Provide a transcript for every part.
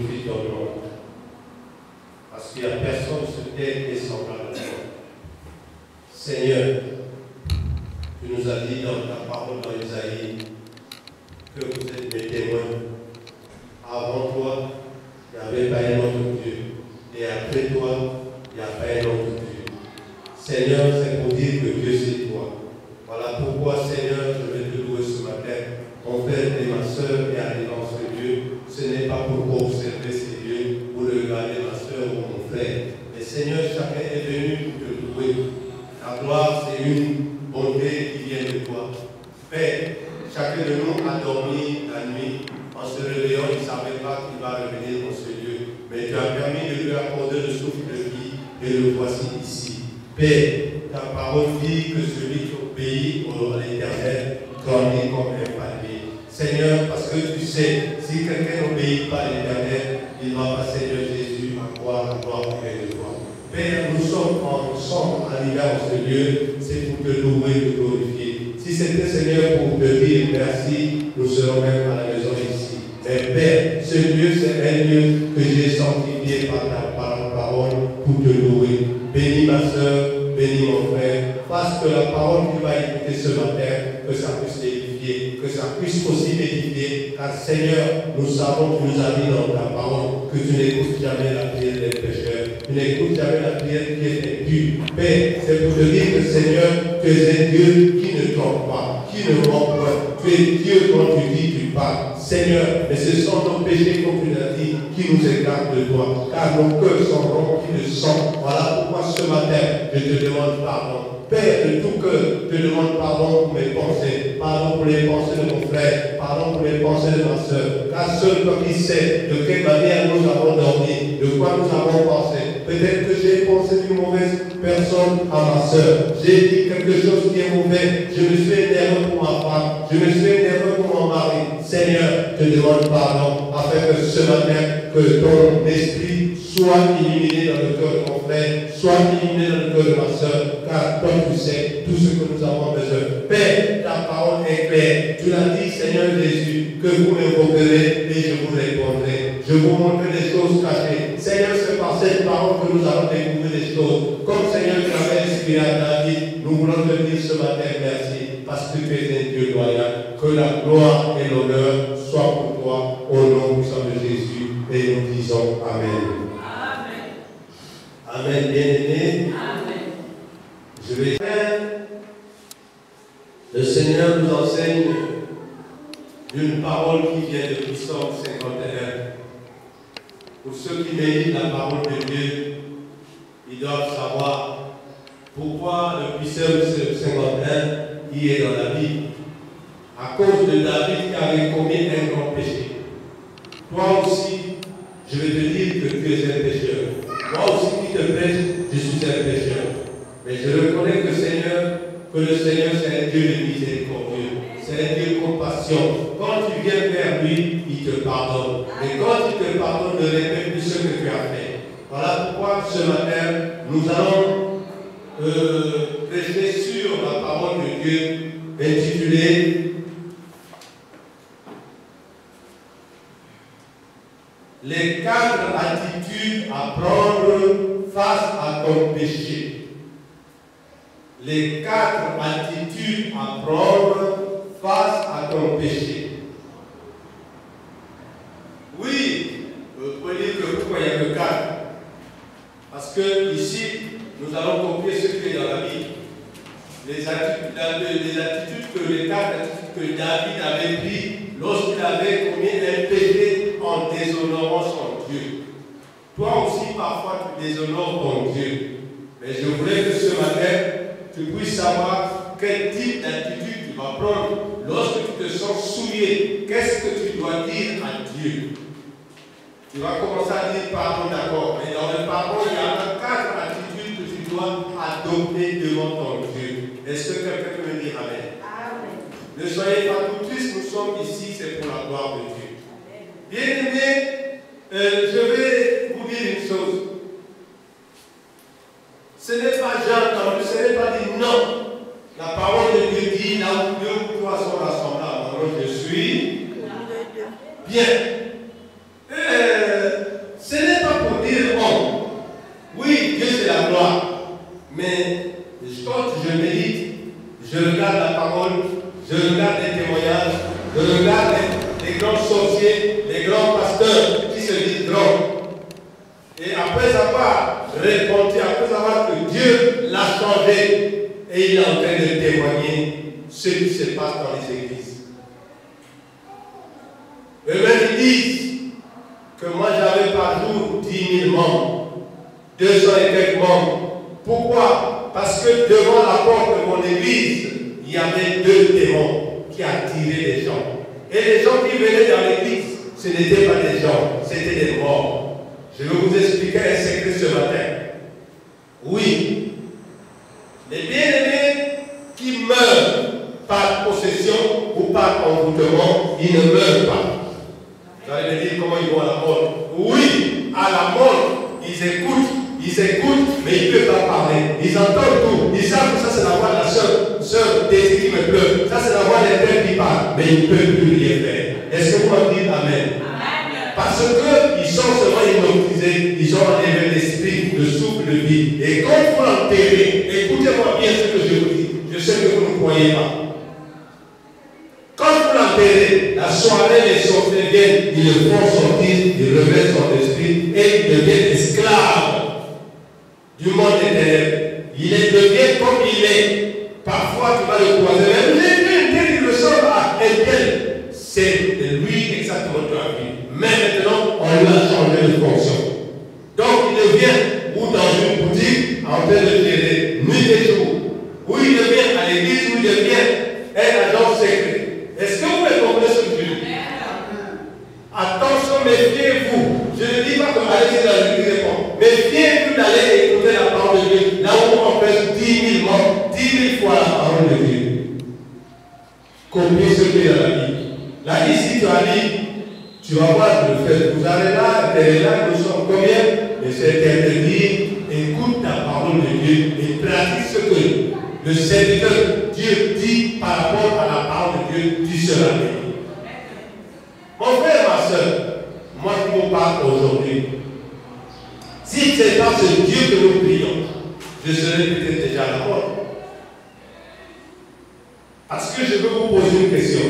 glorifie ton nom. Parce qu'il n'y a personne sur terre qui est semblable à toi. Seigneur, tu nous as dit dans ta parole dans Isaïe que vous êtes des témoins. Avant toi, il n'y avait pas un autre Dieu. Et après toi, il n'y a pas un autre Dieu. Seigneur, c'est pour dire que Dieu c'est toi. Voilà pourquoi, Seigneur, je vais te louer ce matin. Mon frère et ma soeur est allé dans ce Dieu. Ce n'est pas pour observer ces dieux, pour regarder ma soeur ou mon frère. Mais Seigneur, chacun est venu pour te louer. La gloire, c'est une bonté qui vient de toi. Père, chacun de nous a dormi la nuit. En se réveillant, il ne savait pas qu'il va revenir dans ce lieu. Mais tu as permis de lui accorder le souffle de vie et le voici ici. Père, ta parole dit que celui qui obéit à l'Éternel grandit comme un palmier. Seigneur, parce que tu sais, si quelqu'un n'obéit pas à l'Éternel, il va pas, Seigneur Jésus, à gloire auprès de toi. Père, nous sommes ensemble arrivés à ce lieu, c'est pour te louer, te glorifier. Si c'était, Seigneur, pour te dire merci, nous serons même à la maison ici. Mais Père, ce lieu, c'est un lieu que j'ai sanctifié par ta parole pour te louer. Bénis ma soeur, bénis mon frère. Fasse que la parole que tu vas écouter ce matin, que ça puisse l'édifier, que ça puisse aussi l'édifier. Car Seigneur, nous savons que tu nous as dit dans ta parole que tu n'écoutes jamais la prière des pécheurs. Tu n'écoutes jamais la prière qui est impure. Père, c'est pour te dire que Seigneur, tu es un Dieu qui ne trompe pas, qui ne ment pas. Tu es Dieu quand tu dis, tu parles. Seigneur, mais ce sont nos péchés, comme tu l'as dit, qui nous écartent de toi. Car nos cœurs sont remplis de sang. Voilà pourquoi ce matin, je te demande pardon. Père de tout cœur, je te demande pardon pour mes pensées, pardon pour les pensées de mon frère, pardon pour les pensées de ma soeur. Car seul toi qui sais de quelle manière nous avons dormi, de quoi nous avons pensé. Peut-être que j'ai pensé d'une mauvaise personne à ma soeur. J'ai dit quelque chose qui est mauvais. Je me suis énervé pour ma femme. Je me suis énervé pour mon mari. Seigneur, je te demande pardon afin que ce matin, que ton esprit soit illuminé dans le cœur de mon frère, soit illuminé dans le cœur de ma soeur, car toi tu sais tout ce que nous avons besoin. Père, ta parole est claire. Tu l'as dit, Seigneur Jésus, que vous m'invoquerez et je vous répondrai. Je vous montrerai des choses cachées. Seigneur, c'est par cette parole que nous allons découvrir des choses. Comme Seigneur, tu avais inspiré à David, nous voulons te dire ce matin merci, parce que tu es un Dieu loyal. Que la gloire et l'honneur soient pour toi, au nom puissant de Jésus. Et nous disons Amen. Amen, bien-aimés. Je vais faire. Le Seigneur nous enseigne d'une parole qui vient de Psaume 51. Pour ceux qui méditent la parole de Dieu, ils doivent savoir pourquoi le Psaume 51 qui est dans la Bible. À cause de David qui avait commis un grand péché. Toi aussi, je vais te dire que tu es un pécheur. Moi aussi qui te prêche, je suis un pécheur. Mais je reconnais que le Seigneur c'est un Dieu de miséricordieux. C'est un Dieu de compassion. Quand tu viens vers lui, il te pardonne. Et quand il te pardonne, ne répète plus ce que tu as fait. Voilà pourquoi ce matin, nous allons prêcher sur la parole de Dieu intitulée les 4 attitudes à prendre face à ton péché. Les 4 attitudes à prendre face à ton péché. Oui, vous pouvez dire que pourquoi il y a que 4. Parce que ici, nous allons copier ce qui est dans la Bible. Les attitudes que 4 attitudes que David avait prises lorsqu'il avait commis un péché en déshonorant son Dieu. Toi aussi, parfois, tu déshonores ton Dieu. Mais je voulais que ce matin, tu puisses savoir quel type d'attitude tu vas prendre lorsque tu te sens souillé. Qu'est-ce que tu dois dire à Dieu? Tu vas commencer à dire pardon, d'accord. Mais dans le pardon, il y a 4 attitudes que tu dois adopter devant ton Dieu. Est-ce que quelqu'un peut me dire Amen? Amen. Ne soyez pas tout tristes, nous sommes ici, c'est pour la gloire de Dieu. Bien-aimés, je vais vous dire une chose. Ce n'est pas j'ai entendu, ce n'est pas dit non. La parole de Dieu dit là où 2 ou 3 sont rassemblés, alors je suis bien. regarde la parole, je regarde les témoignages, je regarde les grands sorciers, les grands pasteurs qui se disent grands. Et après avoir répondu, après avoir que Dieu l'a changé, et il est en train de témoigner ce qui se passe dans les églises. Eux-mêmes ils disent que moi j'avais par jour 10 000 membres, 200 et quelques membres. Pourquoi? Parce que devant la porte de mon église, il y avait 2 démons qui attiraient les gens. Et les gens qui venaient dans l'église, ce n'étaient pas des gens, c'était des morts. Je vais vous expliquer un secret ce matin. Oui, les bien-aimés qui meurent par possession ou par envoûtement, ils ne meurent pas. Vous allez me dire comment ils vont à la mort. Oui, à la mort, ils écoutent, mais ils ne peuvent pas parler. Ils entendent tout. Ils savent que ça, c'est la voix de la sœur Daisy qui me pleure. Ça, c'est la voix des pères qui parlent. Mais ils ne peuvent plus rien faire. Est-ce que vous m'en dites Amen? Parce qu'ils sont seulement hypnotisés, ils ont enlevé l'esprit, le souffle de vie. Et quand vous l'enterrez, écoutez-moi bien ce que je vous dis. Je sais que vous ne croyez pas. Quand vous l'enterrez, la soirée, les sorciers viennent, ils le font sortir, ils remettent son esprit et ils deviennent esclaves du monde éternel. Il devient comme il est. Parfois, tu vas le croiser, même il ressemble à un tel. C'est de lui exactement tu as vu. Mais maintenant, on lui a changé de fonction. Donc, il devient ou dans une boutique en train de gérer nuit et jour. Ou il devient à l'église, ou il devient un agent secret. Est-ce que vous pouvez comprendre ce que je dis? Attention, méfiez-vous. Je ne dis pas que allez dans l'église, méfiez-vous d'aller écouter la parole de Dieu. Là où on pèse 10 000 morts, 10 000 fois la parole de Dieu. Copiez ce qu'il y a dans la Bible. Là, ici, tu as dit, tu vas voir le fait. Vous allez là, nous sommes combien? Et c'est interdit. Écoute la parole de Dieu et pratique ce que le serviteur Dieu dit par rapport à la parole de Dieu, tu seras béni. Mon frère, ma soeur, moi je vous parle aujourd'hui. Si ce n'est pas ce Dieu que nous prions, je serais peut-être déjà à la mort. Parce que je veux vous poser une question.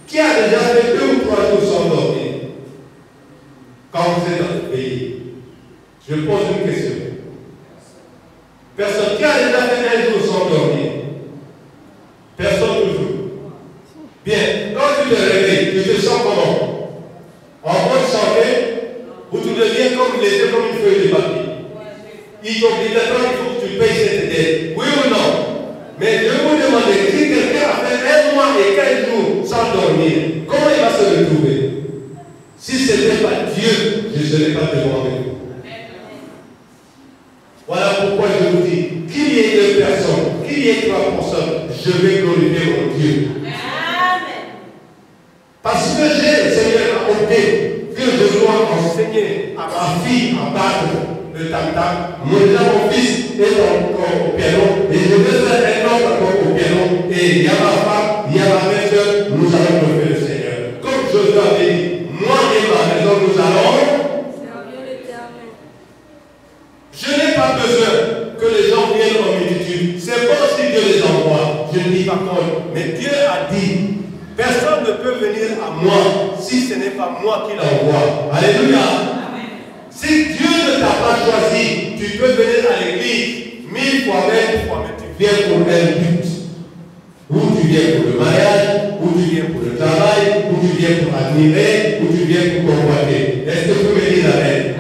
Qui a déjà fait 2 ou 3 jours sans dormir quand vous êtes dans le pays? Je pose une question. Personne. Qui a déjà fait 1 jour sans dormir? Personne toujours. Bien. Quand tu te réveilles, tu te sens comment? En bonne santé, ou tu deviens comme léger comme une feuille de papier? Il faut que tu payes cette dette. Oui ou non? Mais je vous demande, si quelqu'un a fait 1 mois et 15 jours sans dormir, comment il va se retrouver? Si ce n'était pas Dieu, je ne serais pas devant vous. Voilà pourquoi je vous dis, qu'il y ait 2 personnes, qu'il y ait 3 personnes, je vais glorifier mon Dieu. Parce que j'ai, le Seigneur a opté que je dois enseigner à ma fille à battre le tam-tam. Mon fils est encore au piano et je vais faire un autre encore au piano. Et il y a ma femme, il y a ma mère, nous allons glorifier le Seigneur. Comme Josué avait dit, moi et ma maison, nous allons. Je n'ai pas besoin que les gens viennent en multitude. C'est bon si Dieu les envoie. Je ne dis pas contre. Mais Dieu a dit, personne ne peut venir à moi si ce n'est pas moi qui l'envoie. Alléluia. Si Dieu ne t'a pas choisi, tu peux venir à l'église 1000 fois, 20 fois, mais tu viens pour un but. Ou tu viens pour le mariage, ou tu viens pour le travail, ou tu viens pour admirer, ou tu viens pour convoiter. Est-ce que tu peux me dire Amen?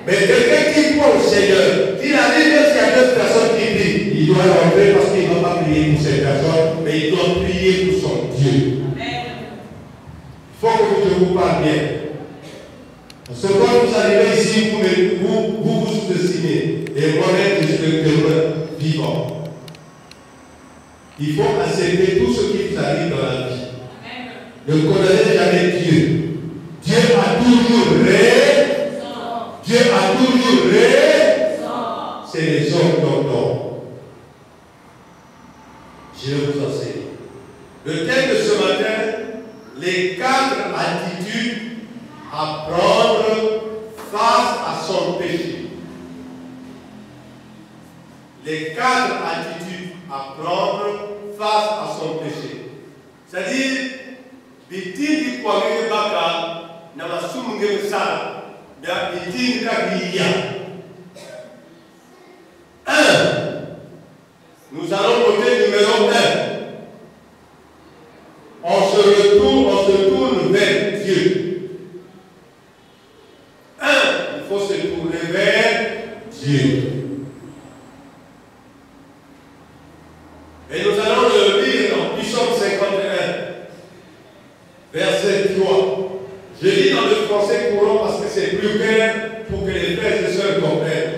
Mais quelqu'un qui croit au Seigneur, qui arrive même s'il y a 2 personnes qui prient, il doit rentrer parce qu'il ne va pas prier pour ces personnes, mais il doit prier pour son Dieu. Il faut que je vous parle bien. Parce que quand vous arrivez ici, vous sous-estimez. Et moi-même, je suis le témoin vivant. Il faut accepter tout ce qui vous arrive dans la vie. Ne connaissez jamais Dieu. Dieu a toujours raison. Dieu a toujours raison. C'est les hommes dont je vais vous enseigner. Le thème de ce matin, les 4 attitudes à prendre face à son péché. Les 4 attitudes à prendre face à son péché. C'est-à-dire, Bitini Kwame Baka, Namasumge Sala, Bitini Kabiya. 1. Nous allons voter numéro 1. On se tourne vers Dieu. 1. Il faut se tourner vers Dieu. Et nous allons le lire dans Psaume 51, verset 3. Je lis dans le français courant parce que c'est plus clair pour que les frères et sœurs comprennent.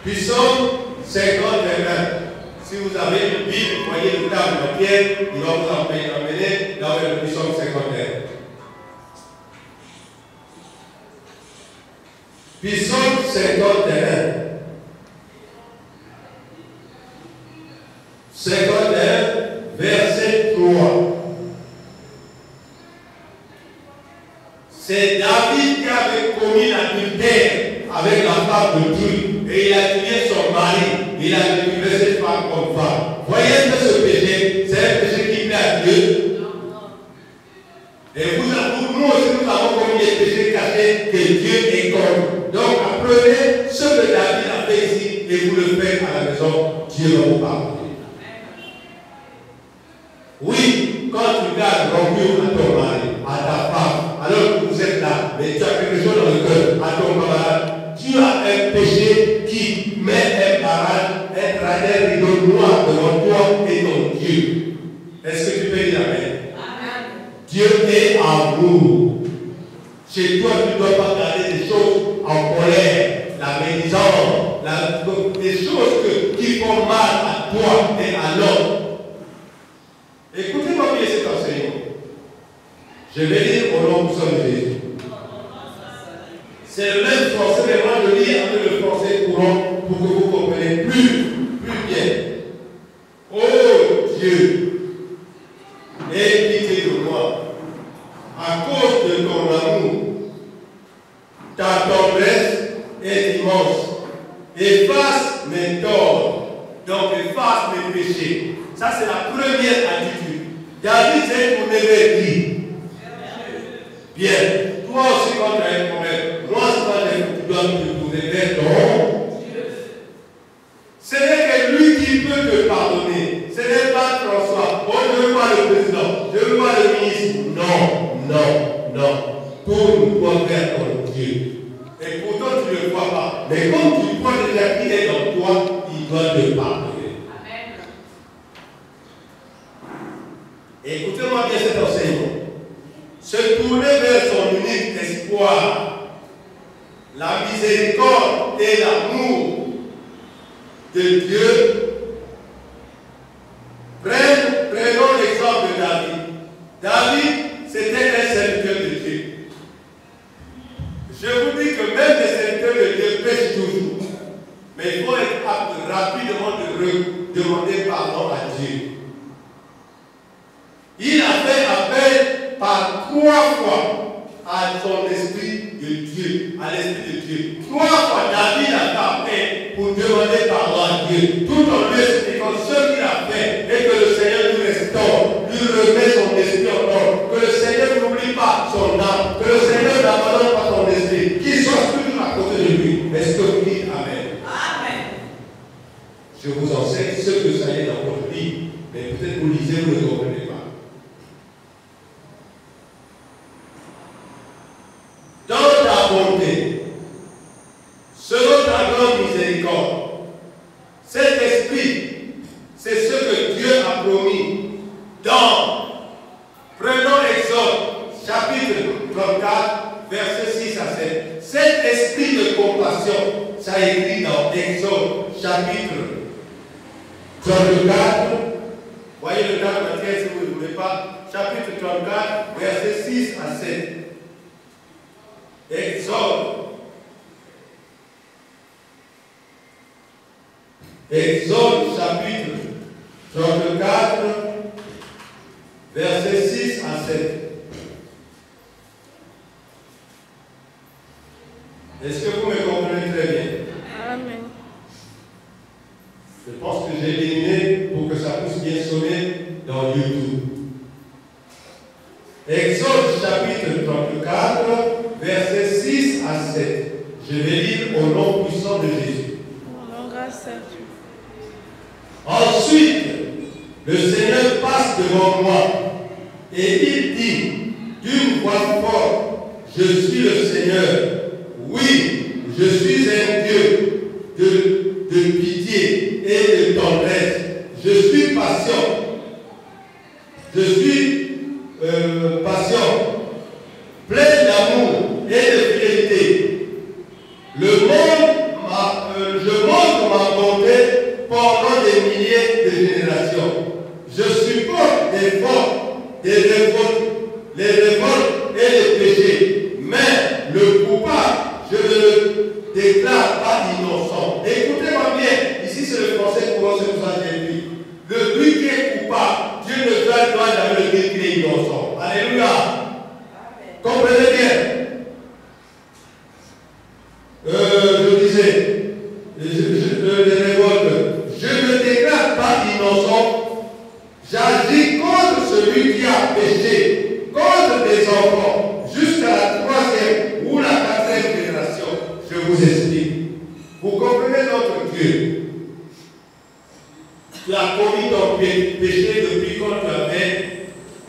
Psaume 51. Si vous avez une Bible, voyez le table de Pierre, il va vous emmener dans le Psaume 51. Psaume 51. 51, verset 3. C'est David qui avait commis l'adultère avec la femme de Dieu. Et il a tué son mari. Il a récupéré cette femme comme femme. Voyez que ce péché, c'est un péché qui plaît à Dieu. Et nous aussi, nous avons commis des péchés cachés que Dieu est contre. Donc, apprenez ce que David a fait ici et vous le faites à la maison. Dieu va vous pardonner. Oui, quand tu gardes l'orgueil à ton mari, à ta femme, alors que vous êtes là, mais tu as quelque chose dans le cœur, à ton camarade, tu as un péché qui met un barrage, un rideau noir devant toi et ton Dieu. Est-ce que tu peux dire amen? Amen. Dieu est amour. Chez toi, tu ne dois pas garder des choses en colère, la médisance, des choses qui font mal à toi et à l'autre. Écoutez-moi bien cet enseignement. Je vais lire au nom de Jésus. C'est le même français, mais moi je lis avec le français courant pour que vous compreniez plus bien. Oh Dieu, aie pitié de moi. À cause de ton amour, ta tendresse est immense. Efface mes torts, donc efface mes péchés. Ça, c'est la première attitude. David s'est tourné vers qui? Bien. Toi aussi, quand tu as un problème, moi, tu dois te tourner vers ton Dieu. Ce n'est que lui qui peut te pardonner. Ce n'est pas François. Oh, je veux voir le président. Je veux voir le ministre. Non, non, non. Tourne-toi vers ton Dieu. Et pourtant, tu ne le vois pas. Mais comme tu vois déjà qu'il est dans toi, il doit te pardonner. Écoutez-moi bien cet enseignement. Se tourner vers son unique espoir, la miséricorde et l'amour de Dieu. Prenons l'exemple de David. David, c'était un serviteur de Dieu. Je vous dis que même les serviteurs de Dieu pêchent toujours. Mais il faut être apte rapidement de demander pardon à Dieu. Il a fait appel par 3 fois à son esprit de Dieu, à l'esprit de Dieu. 3 fois David a fait appel pour demander pardon à Dieu, tout en lui expliquant ce qu'il a fait et que le Seigneur lui restaure, lui remet son esprit en ordre, que le Seigneur n'oublie pas son âme, que le Seigneur n'abandonne pas son esprit, qu'il soit toujours à côté de lui. Est-ce que vous dites Amen? Amen. Je vous enseigne ce que ça est dans votre vie, mais peut-être vous lisez, vous ne comprenez pas. Dans ta bonté, selon ta grande miséricorde, cet esprit, c'est ce que Dieu a promis dans, prenons Exode, chapitre 34, versets 6 à 7. Cet esprit de compassion, ça est écrit dans Exode, chapitre 34. Voyez le temps de si vous ne voulez pas. Chapitre 34, versets 6 à 7. Exode. Exode chapitre 34, versets 6 à 7. Est-ce que vous me comprenez très bien? Amen. Je pense que j'ai éliminé pour que ça puisse bien consommé dans YouTube. Exode chapitre 34, versets 6 à 7. Je vais lire au nom puissant de Jésus. Ensuite, le Seigneur passe devant moi et il dit d'une voix forte, je suis le Seigneur. Oui, je suis un Dieu de pitié et de tendresse. Je suis patient. Je suis patient, plein d'amour et de fidélité. Je montre ma bonté pendant des milliers de générations. Je supporte les fautes, les révoltes et les péchés. Mais le coupable, je ne le déclare pas innocent. Écoutez-moi bien, ici c'est le français courant, c'est pour ça que j'ai dit. Lui qui est coupable, Dieu ne doit jamais le dire qu'il est innocent. Alléluia. Comprenez bien. Je disais, les révoltes, je ne déclare pas innocent. J'agis contre celui qui a péché, contre des enfants, jusqu'à la 3e ou la 4e génération. Je vous explique. Vous comprenez notre Dieu. Tu as commis ton péché depuis quand tu avais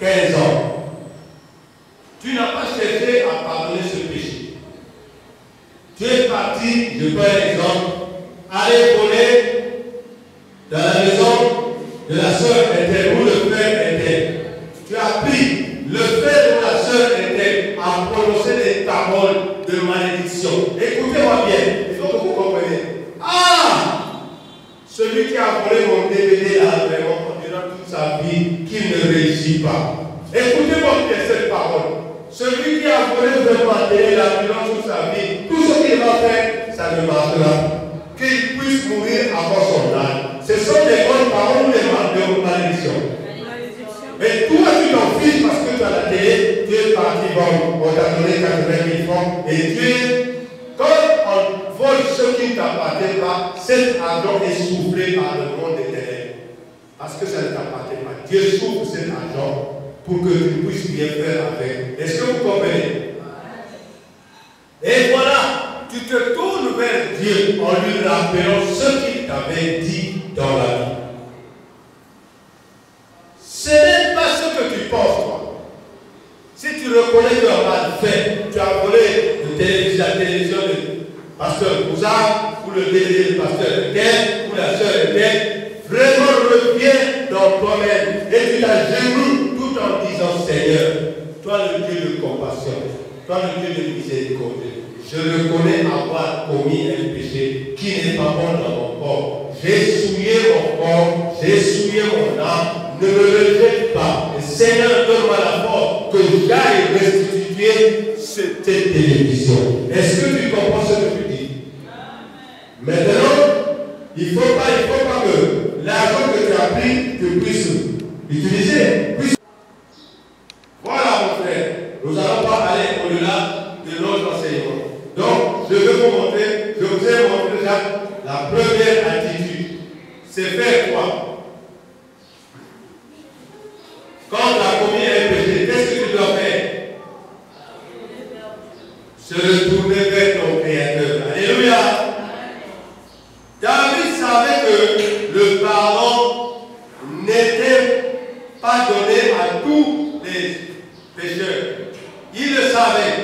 15 ans. Tu n'as pas cherché à pardonner ce péché. Tu es parti, je prends un exemple, aller voler dans la maison de la sœur Ethel ou le frère Ethel. Tu as pris le frère ou la sœur Ethel à prononcer des paroles de malédiction. Écoutez-moi bien, il faut que vous compreniez. Ah! Celui qui a volé mon DVD là, vraiment, on dira toute sa vie qu'il ne réussit pas. Écoutez-moi bien cette parole. Celui qui a volé vraiment la télé là, durant toute sa vie, tout ce qu'il va faire, ça ne marchera. Qu'il puisse mourir avant son âge. Ce sont des bonnes paroles ou des malédictions. Mais toi, tu t'en fiches parce que tu as la télé, tu es parti, bon, on t'a donné 80 000 francs, et tu es. Quand on vole ce qui ne t'appartient pas, cet argent est soufflé par le monde des ténèbres. Parce que ça ne t'appartient pas. Dieu souffle cet argent pour que tu puisses bien faire avec. Est-ce que vous comprenez? Et voilà, tu te tournes vers Dieu en lui rappelant ce qu'il t'avait dit dans la vie. Ce n'est pas ce que tu penses, toi. Si tu reconnais que tu as mal fait, tu as volé la télévision de pasteur Bouzard, ou le DVD du pasteur Etienne, ou la sœur Etienne, vraiment reviens dans toi-même et tu t'agenouilles tout en disant Seigneur, toi le Dieu de compassion, toi le Dieu de miséricorde, je reconnais avoir commis un péché qui n'est pas bon dans mon corps. J'ai souillé mon corps, j'ai souillé mon âme, ne me rejette pas. Et Seigneur, donne-moi la force que j'aille restituer cette télévision. Est-ce que tu comprends ce que tu dis? Maintenant, il ne faut pas que l'argent que tu as pris, tu puisses l'utiliser. Voilà mon frère, nous n'allons pas aller au-delà de notre enseignement. Donc, je vais vous montrer, je vous ai montré déjà la première attitude. C'est faire quoi? Quand tu as commis un péché, qu'est-ce que tu dois faire? Se retourner vers ton Créateur. Alléluia. David savait que le pardon n'était pas donné à tous les pécheurs. Il le savait.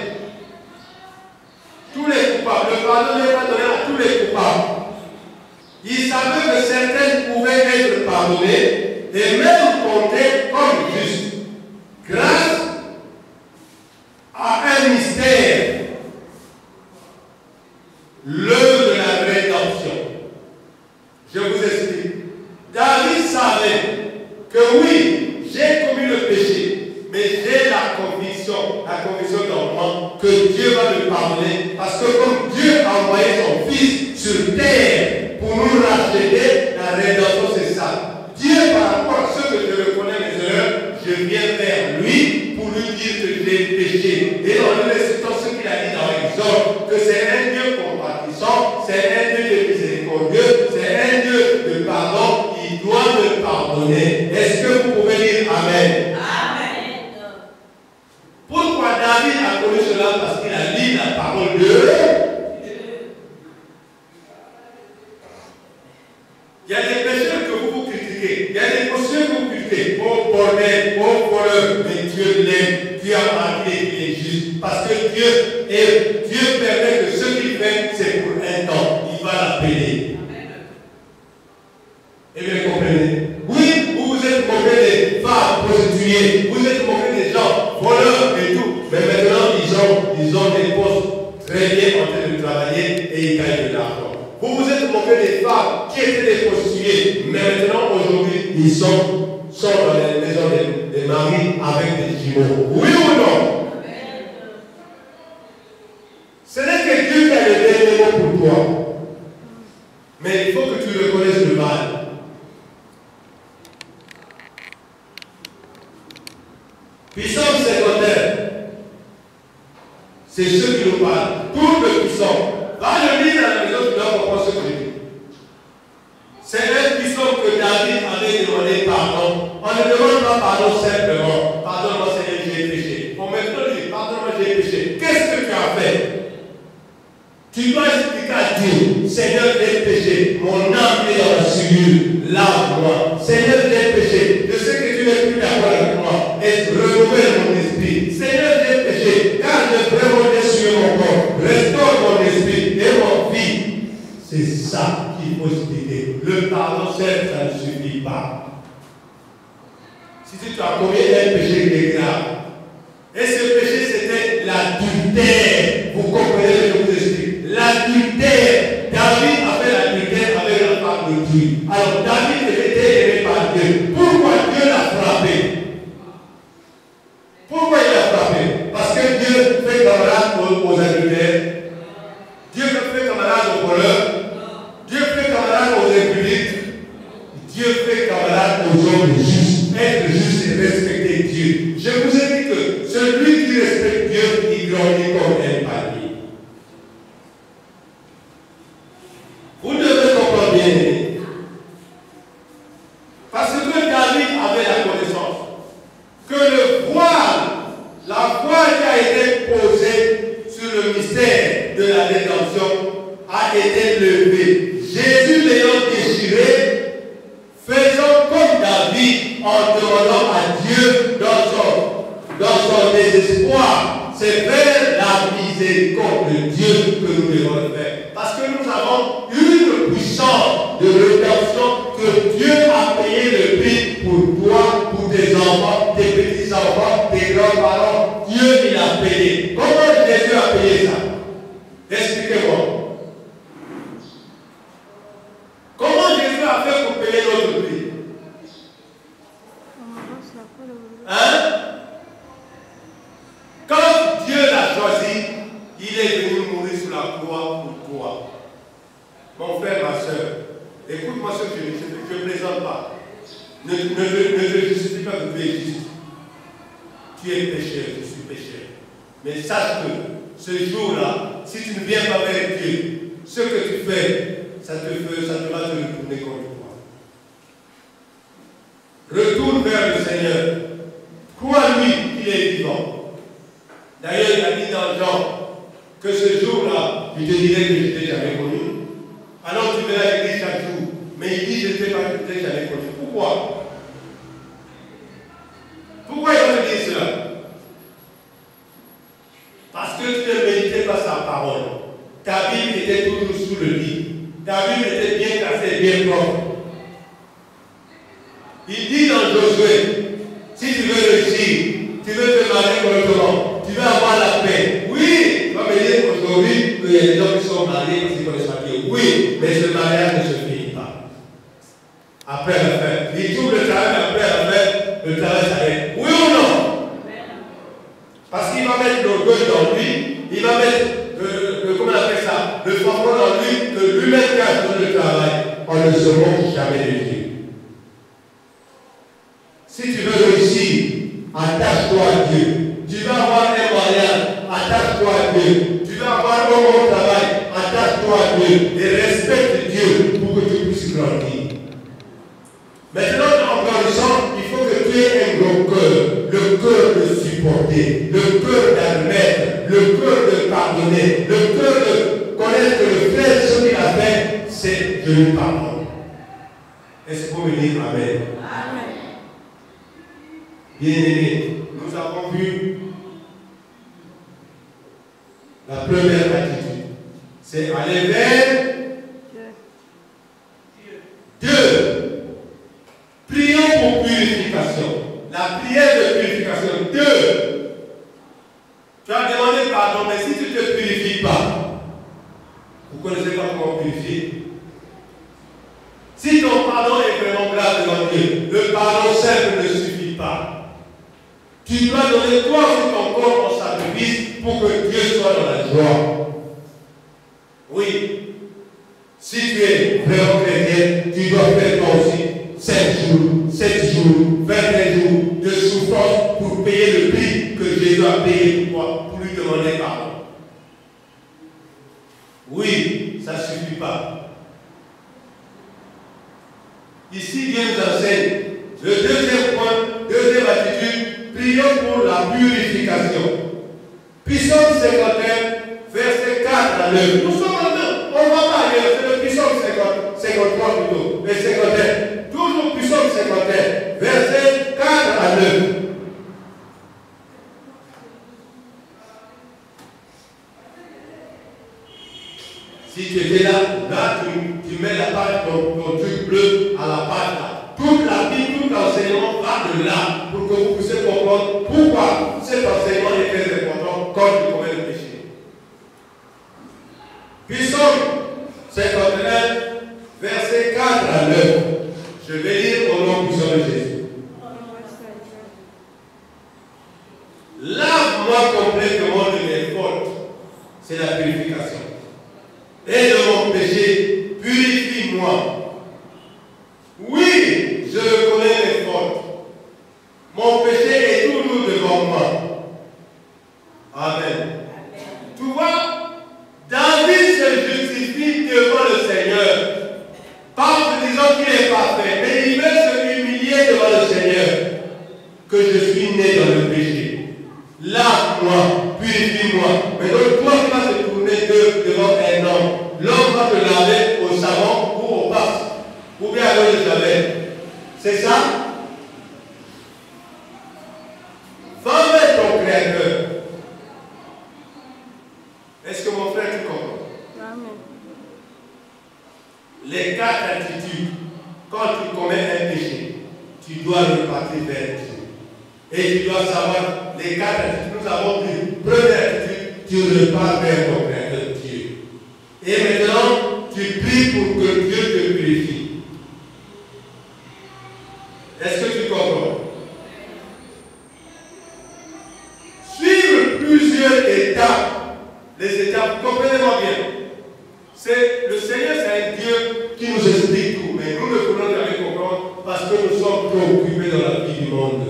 Tous les coupables. Le pardon n'est pas donné à tous les coupables. Il savait que certains pouvaient être pardonnés et même comptés comme justes grâce à un mystère, l'œuvre de la rédemption. Je vous explique. David savait que oui, j'ai commis le péché, mais j'ai la conviction dans moi que Dieu va me pardonner parce que comme Dieu a envoyé son Fils sur terre pour nous racheter, la rédemption c'est ça. Dieu par rapport à ce que je reconnais mes erreurs, je viens vers lui pour lui dire que j'ai péché. Et en lui récitant ce qu'il a dit dans Exode, que c'est un Dieu compatissant, c'est un Dieu de miséricordieux, c'est un Dieu de pardon, il doit me pardonner. Est-ce que ô bordel, ô voleur, mais Dieu l'aime. Dieu a marqué qu'il est juste. Parce que Dieu permet que ce qu'il fait, c'est pour un temps. Il va l'appeler. Et bien, comprenez? Oui, vous vous êtes moqué des femmes prostituées, vous êtes moqué des gens, voleurs et tout. Mais maintenant, ils ont des postes très bien en train de travailler et ils gagnent de l'argent. Vous vous êtes moqué des femmes qui étaient des prostituées, mais maintenant, aujourd'hui, ils sont dans les maisons des maris avec des jumeaux. Oui ou non? Ce n'est que Dieu qui a le dernier mot pour toi. Mais il faut que tu reconnaisses le mal. Puissance secondaire, c'est ceux qui nous parlent. Tout le puissant. Va le lire dans la maison, tu dois comprendre ce que je dis. C'est un puissant que David avait demandé pardon. On ne demande pas pardon simplement. Pardonne-moi, Seigneur, j'ai péché. On maintenant dit, pardonne-moi, j'ai péché. Qu'est-ce que tu as fait? Tu dois expliquer à Dieu, Seigneur, j'ai péché. Mon âme est dans la souillure. Lave-moi. Seigneur, j'ai péché. Je sais que tu n'es plus d'accord avec moi. Et renouvelle mon esprit. Seigneur, j'ai péché. Car je vraiment sur mon corps. Restaure mon esprit et mon vie. C'est ça qu'il faut expliquer. Le pardon seul, ça ne suffit pas. Si tu as commis un péché qui est grave, et ce péché c'était l'adultère. Vous comprenez ce que je vous explique? L'adultère. David a fait l'adultère avec la femme de Dieu. Alors David était aimé par Dieu. Pourquoi Dieu l'a frappé? Pourquoi il l'a frappé? Parce que Dieu fait camarade aux adultères. Dieu fait camarade aux voleurs. Dieu fait camarade aux impudiques. Dieu fait camarade aux hommes justes. Être juste et respecter Dieu. Je vous ai dit que celui qui respecte Dieu, il grandit comme un panier. Vous devez comprendre bien. Parce que David avait la connaissance que le voile, la voile qui a été posée sur le mystère de la rédemption a été levée. Jésus l'ayant déchiré, faisant comme David en demandant à Dieu dans son désespoir, c'est vers la miséricorde de Dieu que nous devons le faire. Parce que nous avons une puissance de rédemption que Dieu a payé le prix pour toi, pour tes enfants, tes petits-enfants, tes grands-parents. Dieu, il a payé. Comment Jésus a payé ça? Expliquez-moi. Comment Jésus a fait pour payer notre prix? Hein? Quand Dieu l'a choisi, il est venu mourir sur la croix pour toi. Mon frère, ma soeur, écoute-moi ce que je dis, je ne plaisante pas. Ne te justifie pas que tu es juste. Tu es pécheur, je suis pécheur. Mais sache que ce jour-là, si tu ne viens pas vers Dieu, ce que tu fais, ça va te retourner contre toi. Retourne vers le Seigneur. Crois-lui qu'il est vivant. D'ailleurs, il a dit dans Jean que ce jour-là, je te dirais que je ne t'ai jamais connu. Alors tu verras l'église chaque jour. Mais il dit je ne t'ai jamais connu. Pourquoi? Pourquoi il va te dire cela? Parce que tu ne méditais pas sa parole. Ta Bible était toujours sous le lit. Ta Bible était bien cassée, bien propre. Il dit dans Josué, si tu veux réussir, tu veux te marier correctement, tu veux avoir la paix. Oui, tu vas me dire aujourd'hui qu'il y a des gens qui sont mariés parce qu'ils connaissent pas Dieu. Oui, mais ce mariage ne se finit pas. Après la fête, il trouve le travail, après la fête, le travail s'arrête. Oui ou non? Parce qu'il va mettre l'orgueil dans lui, il va mettre comment on appelle ça, le fardeau dans lui, que lui-même cache dans le travail. On ne se moque jamais de Dieu. Si tu veux réussir, attache-toi à Dieu. Tu vas avoir un mariage, attache-toi à Dieu. Tu vas avoir un bon travail, attache-toi à Dieu. Et respecte Dieu pour que tu puisses grandir. Maintenant, en grandissant, il faut que tu aies un gros cœur. Le cœur de supporter, le cœur d'admettre, le cœur de pardonner, le cœur de connaître que le frère, ce qu'il a fait, c'est je lui pardonne. Est-ce que vous me dites Amen? Amen. Bien-aimés, nous avons vu la première attitude, c'est aller vers Dieu. Prions pour purification. La prière de purification. Dieu, tu as demandé pardon, mais si tu ne te purifies pas, vous ne connaissez pas comment purifier. Si ton pardon est vraiment grave devant Dieu, le pardon simple ne suffit pas. Tu dois donner toi aussi ton corps en sacrifice pour que Dieu soit dans la joie. Oui. Si tu es vraiment chrétien, tu dois faire toi aussi 7 jours, 21 jours de souffrance pour payer le prix que Jésus a payé pour toi, pour lui demander pardon. Oui, ça ne suffit pas. Ici, Dieu nous enseigne. Le deuxième point, deuxième attitude, prions pour la purification. Psaume 51, verset 4 à 9. Nous sommes en 9. On ne va pas ailleurs, c'est le psaume 53 plutôt, et 51. Toujours psaume 51, verset 4 à 9. Si tu étais là, tu mets la page, ton truc bleu à la page là. Toute la Bible, tout l'enseignement va de là pour que vous puissiez comprendre pourquoi cet enseignement est très important quand tu commets le péché. Psaume 51, verset 4 à 9. Je vais lire au nom puissant de Jésus. Lave-moi complètement de mes fautes. C'est la purification. Et de mon péché, purifie-moi. Oui, je reconnais mes fautes. Mon péché est toujours devant moi. Amen. Tu vois, David se justifie devant le Seigneur. Pas en disant qu'il est parfait, mais il veut se humilier devant le Seigneur. Que je suis né dans le péché. Lave-moi, purifie-moi. Mais donc toi qui vas te tourner devant un homme, l'homme va te laver au savon ou au passe, ou bien à l'eau de javel. C'est ça? Va vers ton Créateur. Est-ce que mon frère tu comprends? Amen. Les 4 attitudes, quand tu commets un péché, tu dois repartir vers Dieu. Et tu dois savoir les 4 attitudes. Nous avons vu, première attitude, tu repars vers ton Créateur Dieu. Et maintenant, tu pries pour que Dieu te purifie. Est-ce que tu comprends? Suivre plusieurs étapes. Les étapes, comprenez-moi bien. Le Seigneur, c'est un Dieu qui nous explique tout, mais nous ne pouvons jamais comprendre parce que nous sommes préoccupés dans la vie du monde.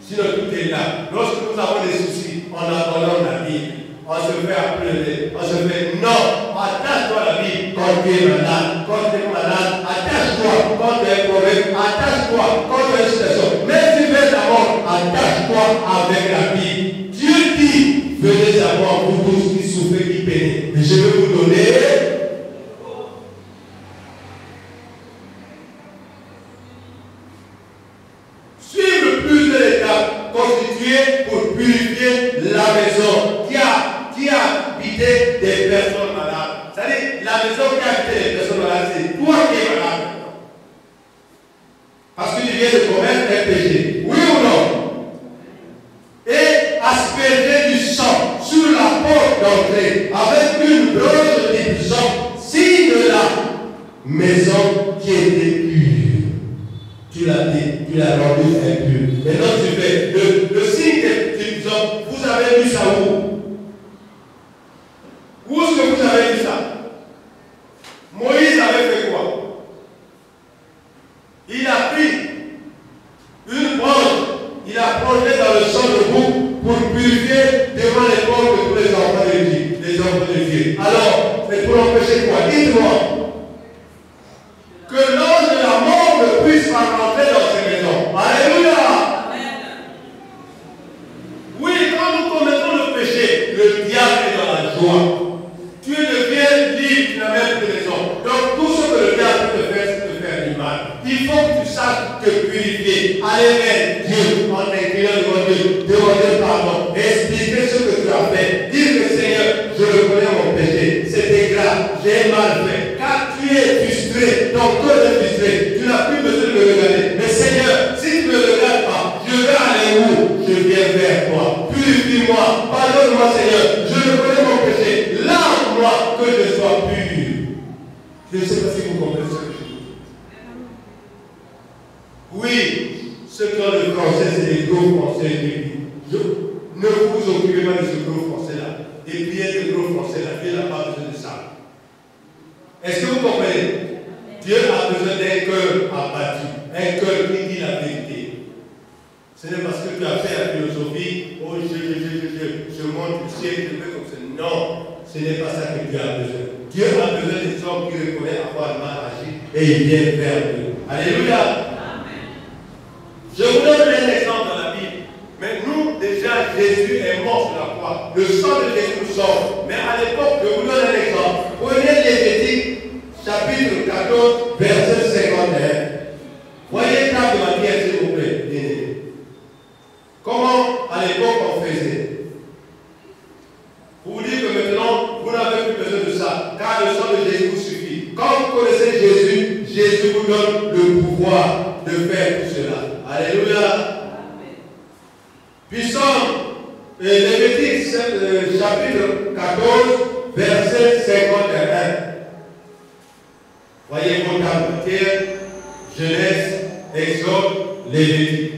Sinon, tout est là. Lorsque nous avons des soucis, on abandonne la Bible. On se fait appeler, on se fait non, attache-toi à la Bible quand tu es malade. Quand tu es malade, attache-toi quand tu es problème, attache-toi quand tu es une situation. Même si tu fais la mort, attache-toi avec la Bible. Dieu dit, venez à moi, vous tous qui souffrez, qui peinez. Et je vais vous donner. Suivre plusieurs étapes constituées pour purifier la maison qui a habité des personnes malades. C'est-à-dire, la maison qui a habité des personnes malades, c'est toi qui es malade. Parce que tu viens de commettre un péché. Oui ou non? Et asperger du sang sur la porte d'entrée avec une broche d'épuisant, signe de la maison qui était pure. Tu l'as rendu impur. Maintenant tu fais le signe d'épuisant. Vous avez vu ça où? Où est-ce que vous avez vu ça? Moïse avait fait quoi? Il a pris une branche, il a plongé dans le sang de bouc pour purifier devant les corps de tous les enfants de Dieu, les enfants de Dieu. Alors, c'est pour empêcher quoi? Dites-moi. Que l'ange de la mort ne puisse pas rentrer dans ces maisons. Alléluia. Oui, quand nous commettons le péché, le diable est dans la joie. Tu deviens libre, tu n'as même plus de raison. Donc tout ce que le diable peut te faire, c'est te faire du mal. Il faut que tu saches te purifier. Alléluia. aller vers Dieu en inclinant devant Dieu, demander pardon, expliquer ce que tu as fait, dire que Seigneur, je reconnais mon péché, c'était grave, j'ai mal fait, car tu es frustré, ton cœur est frustré, tu n'as plus besoin de me regarder. Mais Seigneur, si tu ne me regardes pas, je vais aller où? Je viens vers toi. Purifie-moi, pardonne-moi Seigneur, je reconnais mon péché, lave-moi que je sois pur. Je ne sais pas si vous comprenez ce que je dis. Oui, ceux qui ont le français, c'est des gros français. Ne vous occupez pas de ce gros français-là. Et puis, des gros français-là, Dieu n'a pas besoin de ça. Est-ce que vous comprenez? Dieu a besoin d'un cœur abattu, un cœur qui dit la vérité. Ce n'est parce que tu as fait la philosophie, oh je monte du ciel, je veux comme ça. Non, ce n'est pas ça que Dieu a besoin. Dieu a besoin des hommes qui reconnaissent avoir mal agi et ils viennent vers Dieu. Alléluia. Je vous donne un exemple dans la Bible. Mais nous, déjà, Jésus est mort sur la croix. Le sang de Jésus nous sauve. Mais à l'époque, je vous donne un exemple. Prenez Lévitique, chapitre 14, verset 51. Voyez table de ma pierre, s'il vous plaît, bien-aimé. Comment, à l'époque, on faisait? Pour vous dire que maintenant, vous n'avez plus besoin de ça, car le sang de Jésus vous suffit. Quand vous connaissez Jésus, Jésus vous donne le pouvoir de faire tout cela. Alléluia. Puissant, Lévitique chapitre 14, verset 51. Voyez mon tableau, Genèse, Exode, Lévitique.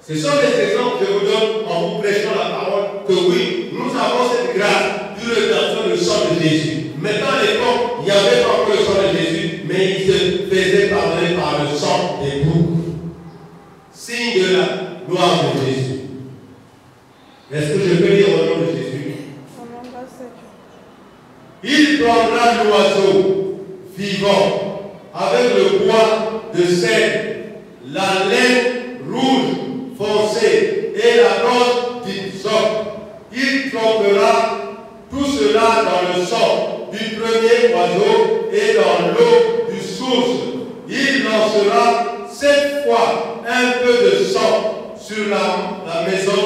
Ce sont des exemples que je vous donne en vous prêchant la parole que oui, nous avons cette grâce du rédemption du sang de Jésus. Maintenant, à l'époque, il n'y avait pas que le sang de Jésus, mais il se faisait pardonner par le sang des boucs. Signe de la gloire de Jésus. Est-ce que je peux lire au nom de Jésus? Il prendra l'oiseau vivant avec le bois de cèdre, la laine rouge foncé et la note d'hysope. Il trempera tout cela dans le sang du premier oiseau et dans l'eau du source. Il lancera 7 fois un peu de sang sur la maison.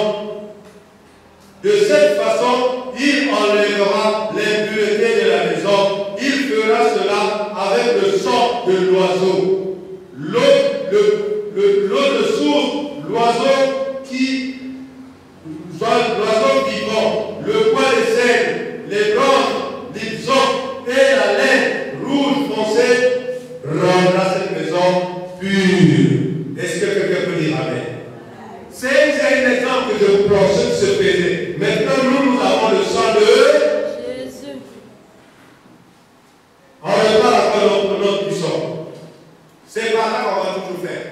De cette façon, il enlèvera l'impureté de la maison. Il fera cela avec le sang de l'oiseau. L'eau de source, l'oiseau vivant, le bois de cèdre, les branches, l'hysope et la laine rouge foncée rendra cette maison pure. Est-ce que quelqu'un peut dire amen? C'est un exemple que je vous prends, ce qui se faisait. Maintenant, nous avons le sang de Jésus. On repart encore notre puissance. C'est par là qu'on va toujours faire.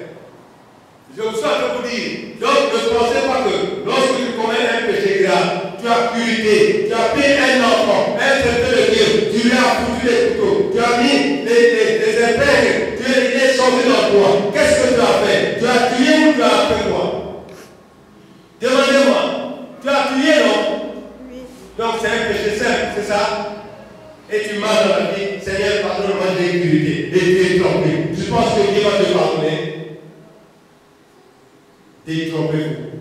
Je vous souhaite vous dire, donc ne pensez pas que lorsque tu commets un péché grave, tu as purité, tu as pris un enfant, un serviteur de Dieu, tu lui as foutu les couteaux, tu as mis les épingles, il est sorti dans toi. Qu'est-ce que tu as fait? Tu as tué ou tu as fait quoi? Demandez-moi, tu as tué, non? Oui. Donc c'est un péché simple, c'est ça? Et tu marches dans la vie, Seigneur, pardonne-moi, j'ai purité, et tu es trompé. Tu penses que Dieu va te pardonner? Détrompez-vous.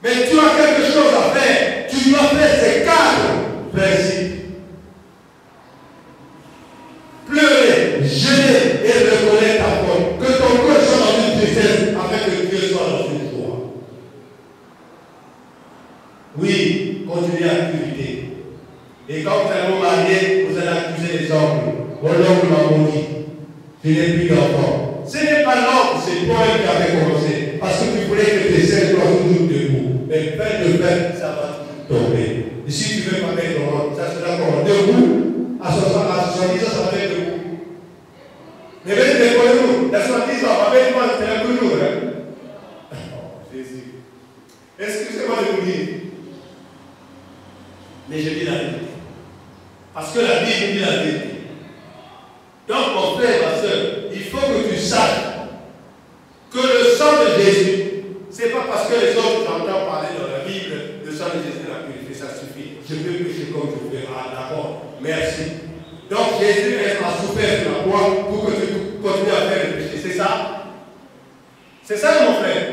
Mais tu as quelque chose à faire. Tu dois faire ces 4 principes. Pleurer, jeûner et reconnaître ta faute. Que ton cœur soit dans une tristesse afin que Dieu soit dans une joie. Oui, continuez à activité. Et quand vous allez vous marier, vous allez accuser les hommes. Oh l'homme m'a maudit. Je n'ai plus d'enfant. Ce n'est pas l'homme, c'est toi-même qui avait commencé. Parce que tu voulais que tes selles soient toujours debout. Mais peine de peine, ça va tomber. Et si tu veux pas mettre ça sera comment? Debout. À 70 ans, ça va être debout. Mais même les nous, à 70 ans, avec moi, c'est là toujours. Oh, Jésus. Excusez-moi de vous dire. Mais je dis la vérité. Parce que la Bible dit la vérité. Donc, mon frère, ma soeur, il faut que tu saches que le sang de Jésus, ce n'est pas parce que les autres j'entends parler dans la Bible, le sang de Jésus l'a purifié, ça suffit. Je peux pécher comme je veux. Ah, d'accord. Merci. Donc Jésus a souffert sur la croix pour que tu continues à faire le péché. C'est ça? C'est ça, mon frère?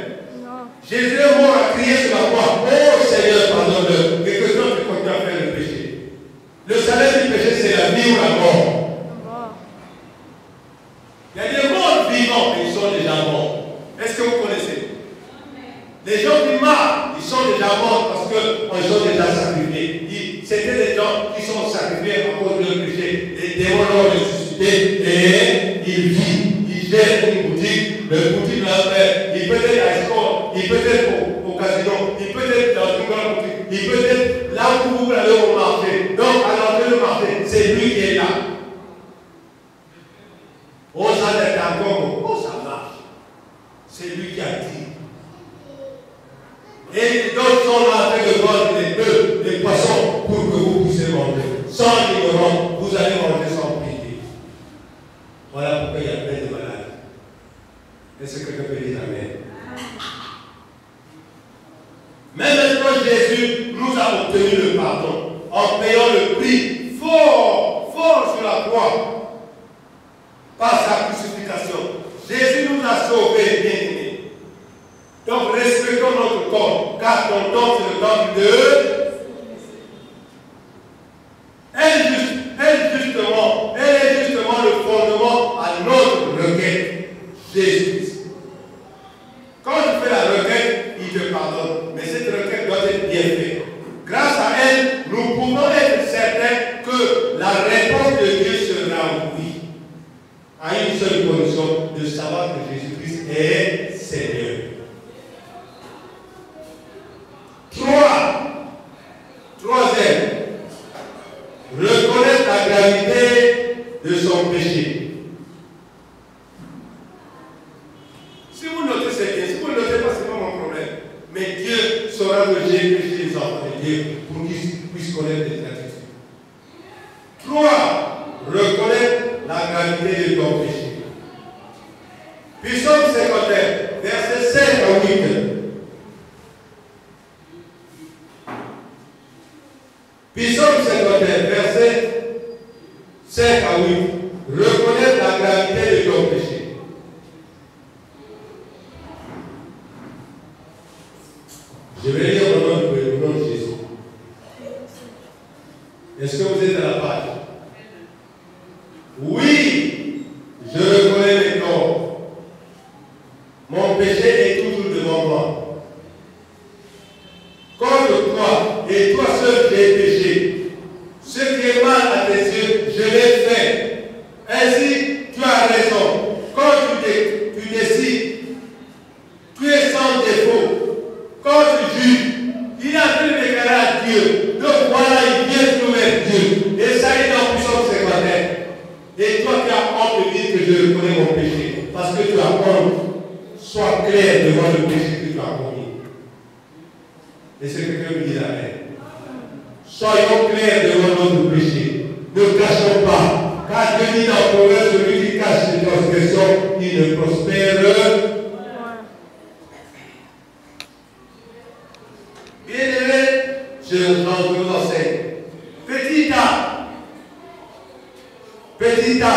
Non. Jésus est mort à crier sur la croix. Oh Seigneur, pardonne-le. Et que toi, tu continues à faire le péché. Le salaire du péché, c'est la vie ou la mort. Il y a des morts vivants, mais ils sont déjà morts. Est-ce que vous connaissez? Les gens qui marrent, ils sont déjà morts parce qu'ils sont déjà sacrifiés. C'était des gens qui sont sacrifiés à cause de leur péché. Les démons l'ont ressuscité et ils vivent. Ils gèrent une boutique, le boutique de leur père. Il peut être à Escort, il peut être au casino, il peut être dans une grande boutique, il peut être là où vous allez au marché. Donc, à l'entrée du marché, c'est lui qui est là. Oh, ça n'est encore, oh, ça marche. C'est lui qui a dit. Et d'autres sont là en train de vendre les bœufs, les poissons, pour que vous puissiez manger. Sans ignorance, vous allez manger sans pitié. Voilà pourquoi il y a plein de malades. Est-ce que quelqu'un peut dire Amen? Mais maintenant, Jésus nous a obtenu le pardon en payant le prix fort, fort sur la croix par sa crucifixion. Jésus nous a sauvés, bien-aimés. Donc respectons notre corps, car ton corps c'est le temple de elle est justement le fondement à notre requête. Jésus. Quand tu fais la requête, il te pardonne. Mais cette requête doit être bien faite. Grâce à elle, nous pouvons être certains que la réponse de Dieu sera oui. À une seule condition, de savoir que Jésus-Christ est Seigneur. 3e, reconnaître la gravité de son péché. Si vous notez, c'est bien. Si vous ne notez pas, ce n'est pas mon problème. Mais Dieu saura que j'ai péché les enfants de Dieu pour qu'ils puissent connaître les attitudes. 3. Reconnaître la gravité de ton péché. Psaume 51, versets 5 à 8. Psaume 51, versets 5 à 8. Reconnaître la gravité de ton péché. Je vais lire le nom de Jésus. Est-ce que vous êtes à la page? Oui, je reconnais mes torts. Mon péché est toujours devant moi. Contre toi et toi seul j'ai péché. Ce qui est mal à tes yeux, je l'ai fait. Ainsi, tu as raison. Quand tu décides, tu es sans défaut. Quand tu juges, il a pu déclarer à Dieu. Donc voilà, il vient trouver Dieu. Et ça est dans Psaume 51. Et toi, tu as honte de dire que je reconnais mon péché. Parce que tu as honte. Sois clair devant le péché que tu as commis. Et c'est que quelqu'un me dit Amen. Soyons clairs devant notre péché. Ne cachons pas. Car Dieu dit dans Proverbe, celui qui cache ses transgressions, il ne prospère. Bien-aimé, je vous enseigne. Petit A,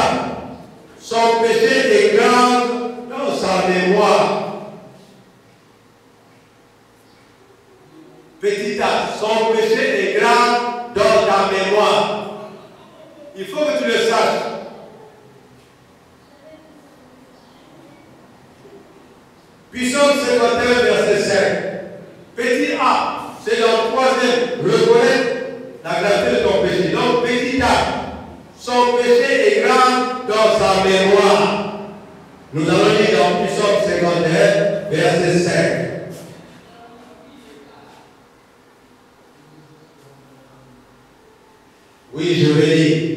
son péché est grave dans sa mémoire. Petit A, son péché est grave dans ta mémoire. Il faut que tu le saches. Psaume 51, verset 5. Petit A, c'est dans le 3e, reconnaître la gravité de ton péché. Donc, petit A, son péché est grave dans sa mémoire. Nous allons lire dans Psaume 51, verset 5. Oui, je vais lire.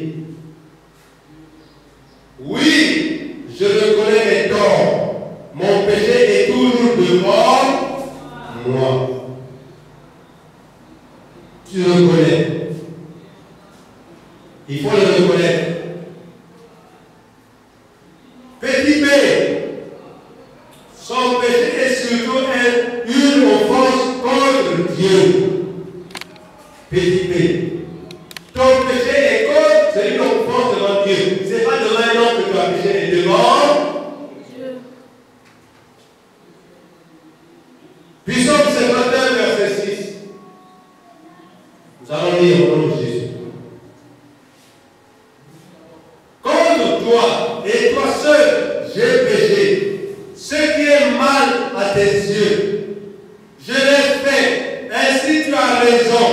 Oui, je reconnais mes torts. Mon péché est toujours devant moi. Tu reconnais. Il faut le reconnaître. Petit B, son péché est surtout une offense contre Dieu. Petit B, ton péché est contre, c'est une offense devant Dieu. Ce n'est pas devant un homme que tu as péché est devant Dieu. Psaume 51, verset 6. Nous allons lire au nom de Jésus. Contre toi et toi seul, j'ai péché. Ce qui est mal à tes yeux, je l'ai fait. Ainsi tu as raison.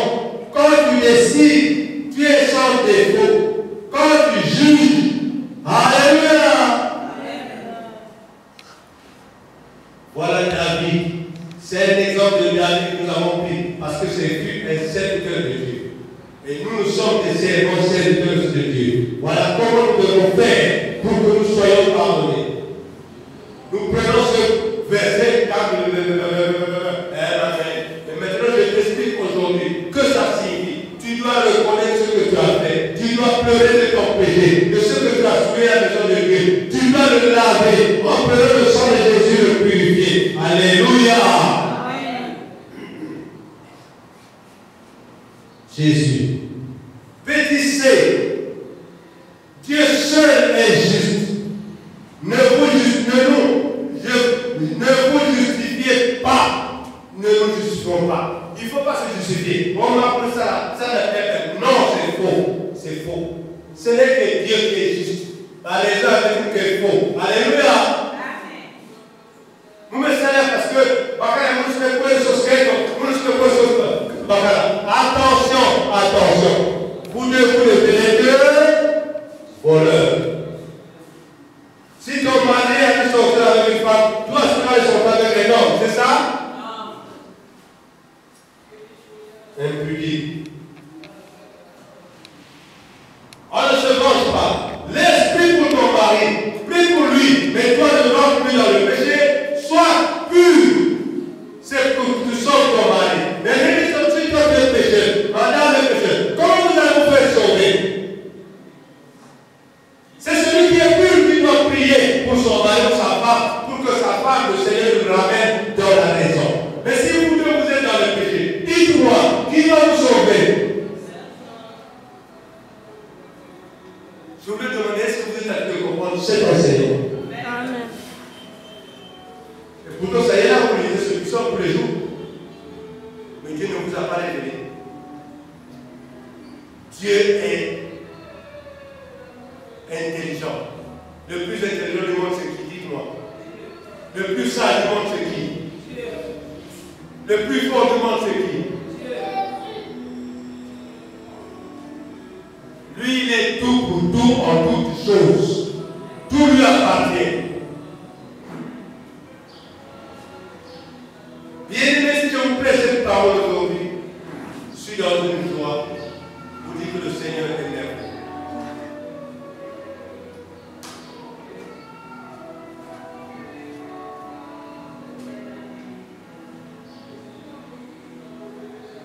Quand tu décides, tu es sans défaut. Quand tu juges, alléluia. Voilà David. C'est un exemple de David que nous avons pris parce que c'est lui un serviteur de Dieu. Et nous sommes des servants serviteurs de Dieu. Voilà comment nous devons faire pour que nous soyons pardonnés. Nous prenons ce verset et maintenant je t'explique aujourd'hui que ça signifie. Tu dois reconnaître ce que tu as fait. Tu dois pleurer de ton péché, de ce que tu as souillé à la maison de Dieu. Tu dois le laver en pleurant le sang de Jésus le purifier. Alléluia. Jésus. Pétissez. Dieu seul est juste. Ne vous justifiez pas. Ne nous justifions pas. Il ne faut pas se justifier. On appelle ça non, c'est faux. C'est faux. Ce n'est que Dieu qui est juste. Les uns disent que c'est faux. Alléluia. Vous me savez parce que attention, attention. Vous ne tenez que voleur. Si ton mari a dû sortir avec une femme, toi tu vas sortir avec un homme, c'est ça? Non. Impudique. On ne se venge pas. L'esprit pour ton mari, prie pour lui, mais toi ne rentres plus dans le péché, sois pur. C'est pour que tu sauves ton mari. Mais si toi tu es pécheur, madame est pécheur, comment vous allez vous faire sauver? C'est celui qui est pur qui doit prier pour son mari ou sa femme, pour que sa femme, le Seigneur, le ramène dans la raison. Mais si vous deux vous êtes dans le péché, dites-moi, qui va vous sauver? Je voulais demander, est-ce que vous êtes habitué de comprendre cet enseignement? Amen. Et pourtant, ça y est là, vous lisez ce psaume tous les jours. Mais Dieu ne vous a pas révélé. Dieu est intelligent. Le plus intelligent du monde, c'est qui? Dites-moi. Le plus sage du monde, c'est qui? Le plus fort du monde, c'est qui? Lui, il est tout pour tout en toutes choses. Tout lui appartient. Bien-aimé, si je vous prêche cette parole aujourd'hui, je suis dans une joie. Vous dites que le Seigneur est merveilleux.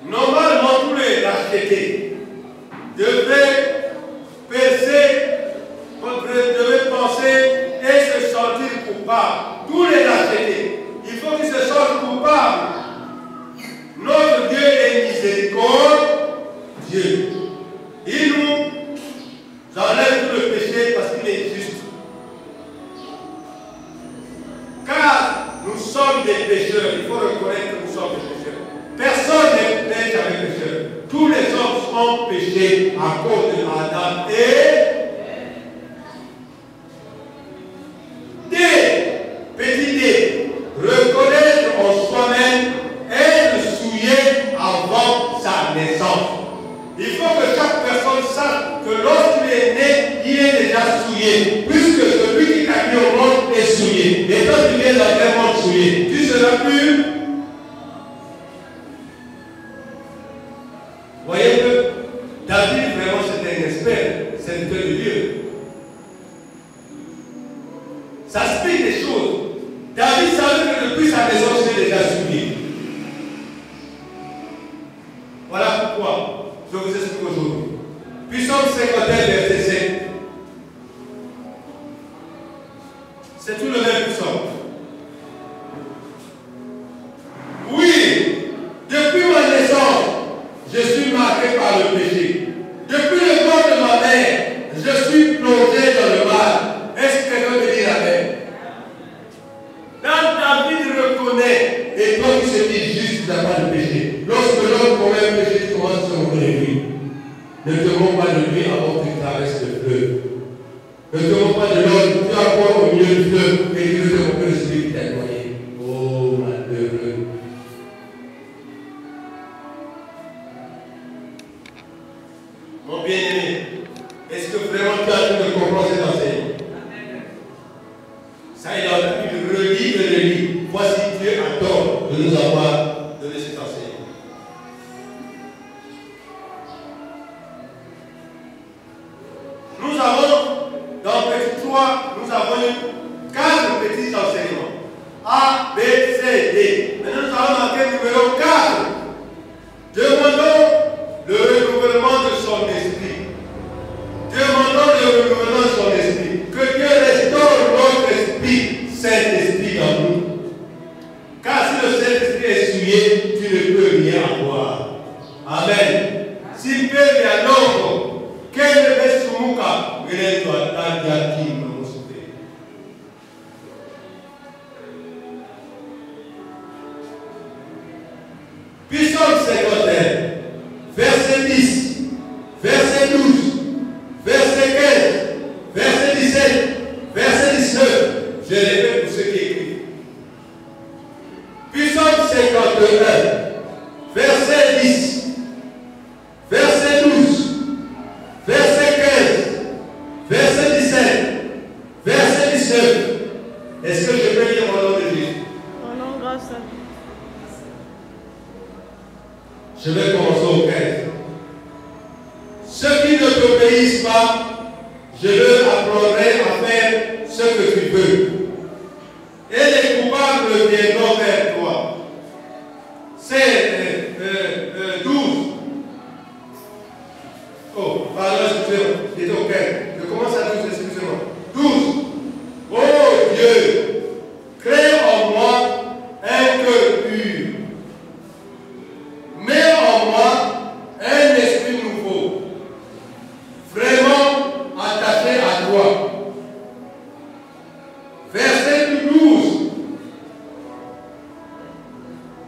Normalement, tous les rachetés devaient penser et se sentir coupables. Tous les rachetés, il faut qu'ils se sentent coupables. Notre Dieu est miséricorde, Dieu. Il nous enlève tout le péché parce qu'il est juste. Car nous sommes des pécheurs, il faut reconnaître que nous sommes des pécheurs. Personne n'est jamais pécheur. Tous les hommes ont péché à cause de Adam et petit D, reconnaître en soi-même, être souillé avant sa naissance. Il faut que chaque personne sache que lorsqu'il est né, il est déjà souillé, puisque celui qui t'a mis au monde est souillé. Et quand tu viens dans le monde souillé, tu seras pur. Voyez que David, vraiment, c'était un expert, serviteur de Dieu. Ça explique des choses. David savait que depuis sa naissance, il est déjà souillé. Voilà pourquoi je vous explique aujourd'hui. Psaume 51, verset 7. C'est tout le même psaume. Oui, depuis ma naissance, je suis marqué par le péché. Depuis le corps de ma mère, je suis plongé dans le mal. Est-ce fois, nous avons eu 4 petits enseignements. A, B, C, D. Maintenant, nous allons marquer numéro 4. Demandons le renouvellement de son esprit. Demandons le renouvellement de son esprit. Que Dieu restaure notre esprit, Saint-Esprit dans nous. Car si le Saint-Esprit est souillé, tu ne peux rien avoir. Amen. Si Dieu est à l'ombre, quel est le Sumuka, il est à Diakim. Psaume 51, verset 10, verset 12, verset 15, verset 17, verset 19. Je répète pour ceux qui écrivent. Psaume 51, verset 10, verset 12, verset 15, verset 17, verset 19. Est-ce que je peux lire au nom de Jésus? Au nom grâce à Dieu. Je vais commencer au 15. Ceux qui ne t'obéissent pas, je leur apprendrai à faire ce que tu veux. Et les coupables viendront vers toi. C'est 12. Oh, pardon, excusez-moi. J'étais au 15. Je commence à 12, excusez-moi. 12. Oh Dieu, crée en moi un cœur pur. Mets en moi un esprit nouveau, vraiment attaché à toi. Verset 12.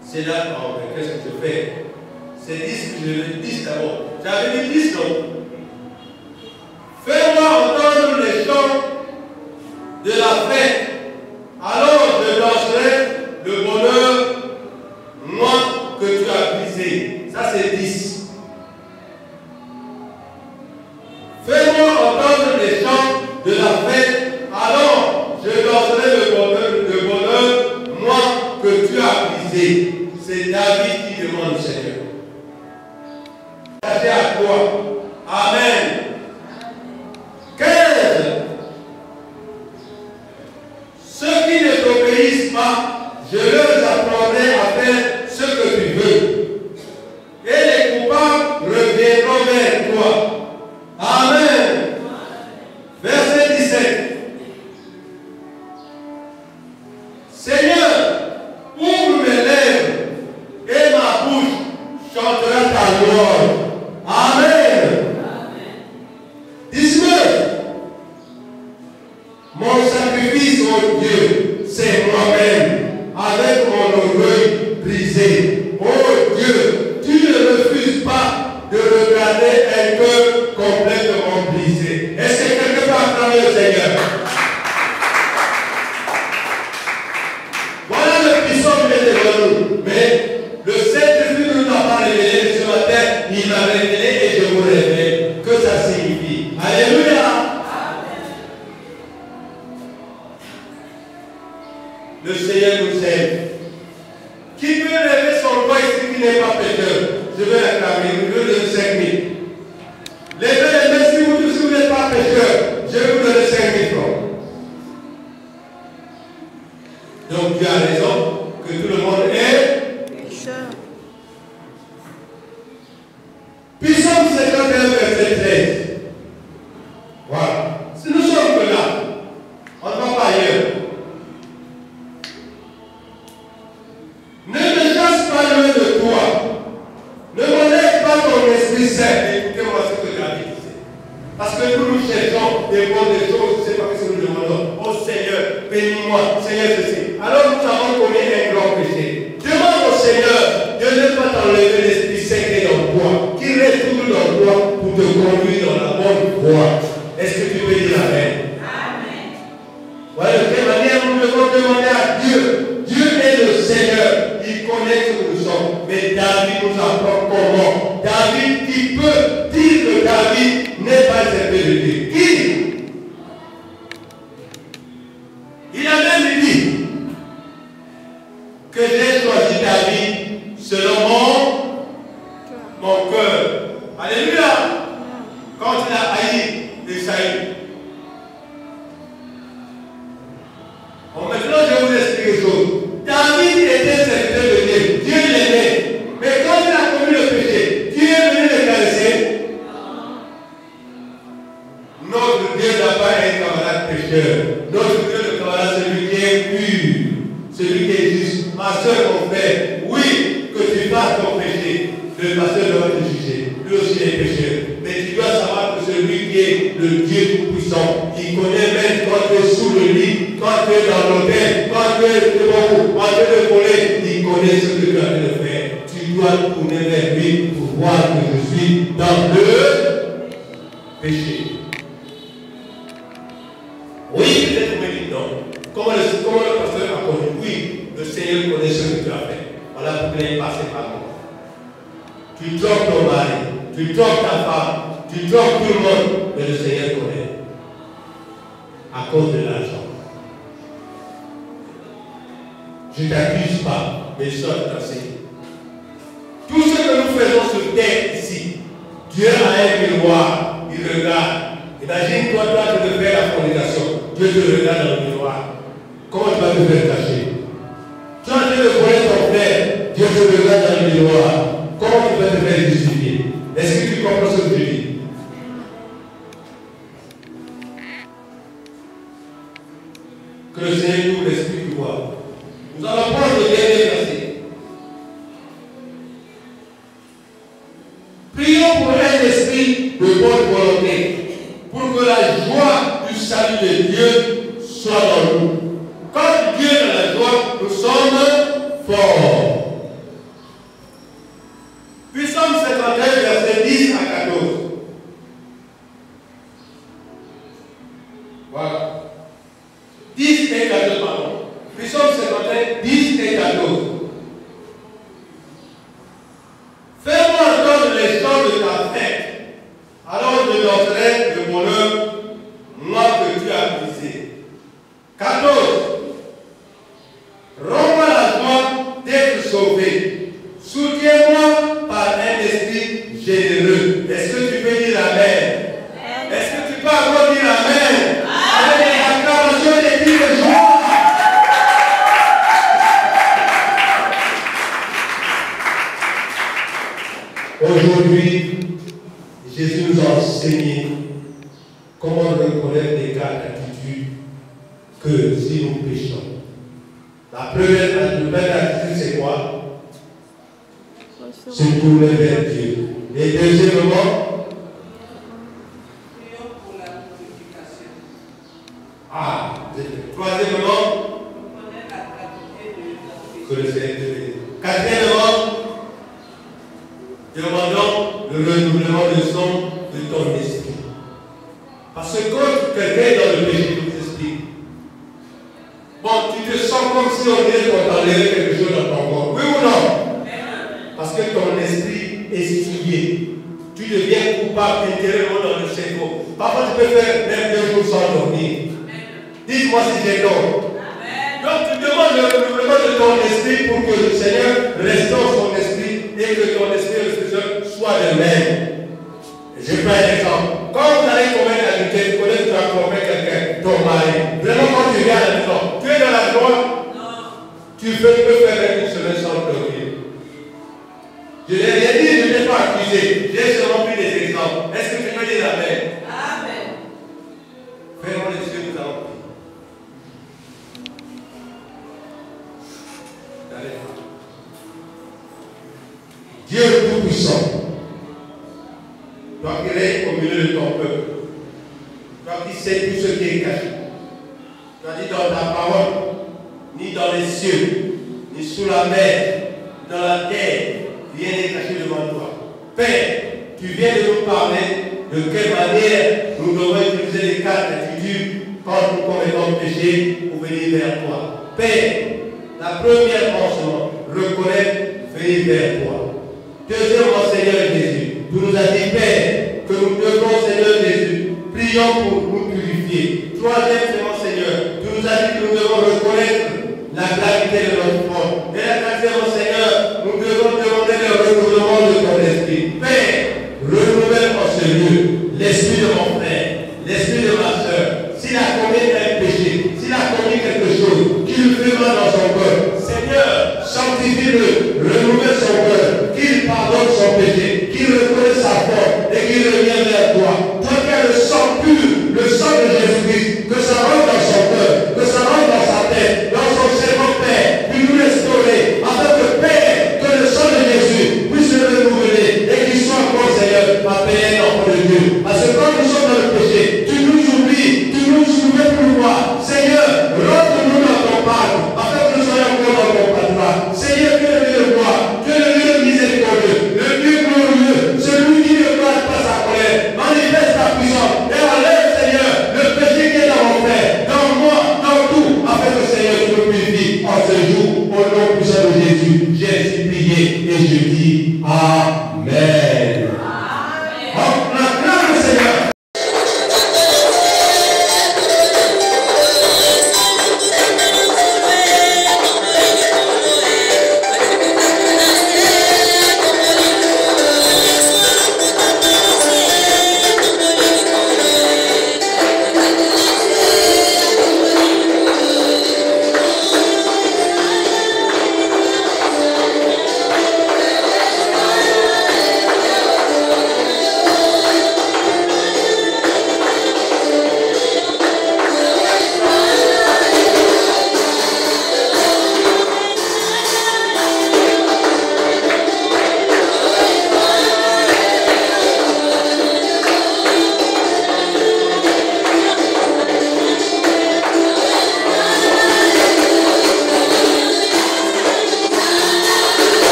C'est là, qu'est-ce que je fais? C'est 10 que je vais 10 d'abord. J'avais dit 10 non? Fais-moi entendre les chants de la fête. Alors je danserai le bonheur, moi, que tu as brisé. Ça c'est 10. Fais-moi entendre les chants de la fête, alors je danserai le bonheur, moi que tu as brisé. C'est David qui demande, Seigneur. Attaché à toi. Amen. 15. Ceux qui ne t'obéissent pas, je leur apprendrai à faire ce que tu veux. Et les coupables reviendront vers toi. Amen. Verset 17. Seigneur, ouvre mes lèvres et ma bouche chantera ta gloire. Amen. 19. Mon sacrifice, mon Dieu, c'est moi-même, avec mon orgueil brisé. Oh Dieu, tu ne refuses pas de regarder un cœur complètement brisé. Est-ce que quelqu'un peut acclamer le Seigneur? Voilà le psaume qui est devant nous. Mais le Saint-Esprit ne nous a pas révélé ce matin, il m'a révélé et je vous révèle que ça signifie. Alléluia. Le Seigneur nous aime. Qui peut lever son doigt ici qui n'est pas pécheur? Je vais l'acclamer. Je vais donner 5 000. Levez les mains si vous n'êtes pas pécheur. Je vais vous donner 5 000 francs. Donc tu as raison que tout le monde est Pécheur. Psaume 51, verset 13. Voilà. Si nous sommes que là, on ne va pas ailleurs. Ne me chasse pas loin de toi. Ne m'enlève pas ton Esprit Saint. Écoutez-moi ce que David disait. Parce que nous cherchons des bonnes choses. C'est pas que nous demandons. Oh Seigneur, bénis-moi. Seigneur, ceci. Alors nous avons commis un grand péché. Demande au Seigneur de ne pas t'enlever l'Esprit Saint qui est en toi, qui reste toujours dans toi pour te conduire dans la bonne voie. Est-ce que tu peux dire Amen? Amen. Voilà de quelle manière nous devons demander à Dieu. Dieu est le Seigneur. Il connaît ce que nous sommes. Mais David nous apprend comment. David qui peut dire que David n'est pas aimé de Dieu. Qui? Il a même dit que j'ai choisi David selon mon cœur. Alléluia. Quand il a haï Esaïe. Notre Dieu de Kabbalah, celui qui est pur, celui qui est juste. Ma soeur, mon frère, oui, que tu fasses ton péché, le pasteur doit te juger. Lui aussi est pécheur. Mais tu dois savoir que celui qui est le Dieu Tout-Puissant, il connaît même quand tu es sous le lit, quand tu es dans l'hôtel, quand tu es devant, quand tu es de voler, il connaît ce que tu as fait de faire. Tu dois tourner vers lui pour voir que je suis dans le péché. Oui, peut-être vous me dites non. Comment le pasteur a connu? Oui, le Seigneur connaît ce que tu as fait. Voilà pourquoi il est passé par moi. Tu trompes ton mari, tu trompes ta femme, tu trompes tout le monde, mais le Seigneur connaît. À cause de l'argent. Je ne t'accuse pas, mais je suis t'enseigner. Tout ce que nous faisons sur terre ici, Dieu a un miroir, il regarde. Imagine-toi, tu veux faire la fornication. Dieu te regarde dans le miroir. Comment tu vas te faire cacher? Tu as envie de voler ton frère, Dieu te regarde dans le miroir. Comment tu vas te faire justifier? Est-ce que tu comprends ce que je dis? Que le Seigneur nous l'explique du voir. Nous allons prendre le dernier verset. Prions pour un esprit de bonne volonté, pour que la joie du salut de Dieu soit dans nous. Quand Dieu est dans la joie, nous sommes forts. Puis Psaume 51, verset 10 à 14. Voilà. 10 et 14, pardon. Puis Psaume 51, 10 et 14. Fais-moi entendre les chants de ta fête, alors je danserai le bonheur, moi que tu as brisé. 14. Rends-moi la joie d'être sauvé. Soutiens-moi par un esprit généreux. Est-ce que tu peux dire Amen? Est-ce que tu peux encore dire Amen? Avec les acclamations des cris de joie. Aujourd'hui, Jésus nous a enseigné comment reconnaître des cas d'attitude que si nous péchons. La première attitude, c'est quoi? Se tourner vers Dieu. Et deuxièmement, prions pour la purification. Troisièmement, Reconnaître la gravité de la que le Seigneur te bénisse. Quatrièmement, demandons le renouvellement de ton esprit. Parce que quand quelqu'un est dans le péché, il t'explique. Bon, tu te sens comme si on disait qu'on t'enlevait quelque chose dans ton corps. Oui ou non? Parce que ton esprit est souillé. Tu deviens coupable intérieurement dans le cerveau. Parfois, tu peux faire même 2 jours sans dormir. Dites-moi si j'ai tort. Donc, tu demandes le renouvellement de ton esprit pour que le Seigneur restaure son esprit et que ton esprit soit le même. Je prends un exemple. Quand vous allez commettre la vitesse, vous connaissez que tu vas commettre quelqu'un, ton mari. Vraiment, quand tu viens à la maison, tu es dans la joie. Tu peux faire même une semaine sans dormir. Je n'ai rien dit, je ne t'ai pas accusé. J'ai seulement pris des exemples. Est-ce que tu peux dire Amen? Amen. Fermons les yeux, nous allons prier. Dieu Tout-Puissant, toi qui règnes au milieu de ton peuple, toi qui sais tout ce qui est caché, tu as dit dans ta parole, ni dans les cieux, ni sous la mer, ni dans la terre, rien n'est caché devant toi. Père, tu viens de nous parler de quelle manière nous devons utiliser les 4 attitudes quand nous commettons péché pour venir vers toi. Père, la première mention, reconnaître, venir vers toi. Deuxièmement, Seigneur Jésus, tu nous as dit, Père, que nous devons, Seigneur Jésus, prions pour nous purifier. Troisièmement, Seigneur, tu nous as dit que nous devons reconnaître